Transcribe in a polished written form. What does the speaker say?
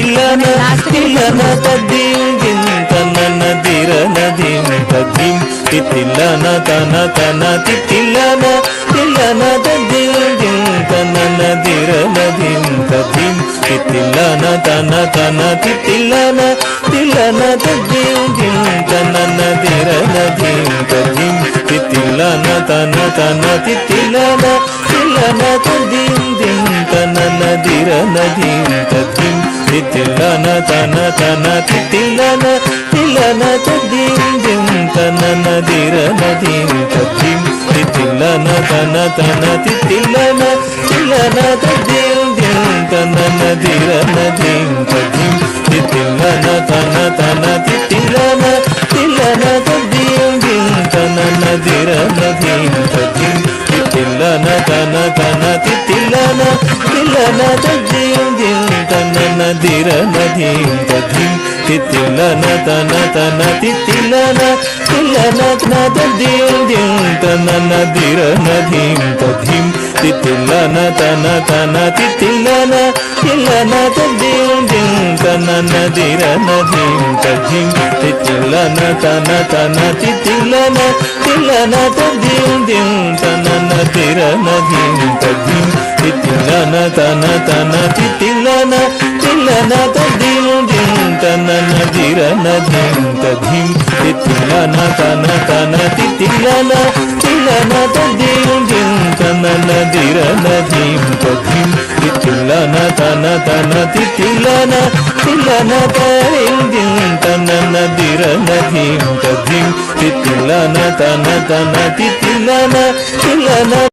తిల్లన తిల్లన తద్దిం తన దిర నదిం తద్దిం తిల్లన తన తన తిల్లన తిల్లన తద్దిం తన దిర నదిం తద్దిం తిల్లన తన తన తిల్లన తిల్లన తద్దిం తన దిర నదిం తద్దిం తిల్లన తన తన తిల్లన తిల్లన తద్దిం తన దిర నదిం తద్దిం తిల్లన తన తన తిల్లన తిల్లన తద్దిం తన దిర నదిం తద్దిం తిల్లన తన తన తిల్లన తిల్లన తద్దిం తన దిర నదిం తద్దిం తిల్లన తన తన తిల్లన తిల్లన తద్దిం తన దిర నదిం తద్దిం తిల్లన తన తన తిల్లన తిల్లన తద్దిం తన దిర నదిం తద్దిం తిల్లన తన తన తిల్లన తిల్లన తద్దిం తన దిర నదిం తద్దిం తిల్లన తన తన తిల్లన తిల్లన తద్దిం తన దిర నదిం తద్దిం తిల్లన తన తన తిల్లన తిల్లన తద్దిం తన దిర నదిం తద్దిం తిల్లన తన తన తిల్లన తిల్లన తద్దిం తన దిర నదిం తద్దిం తిల్లన తన తన తిల్లన తిల్లన తద్దిం తన దిర నదిం తద్దిం తిల్లన తన తన తిల్లన తిల్లన తద్దిం తన దిర నదిం తద్దిం తిల్లన తన తన తిల్లన తిల్లన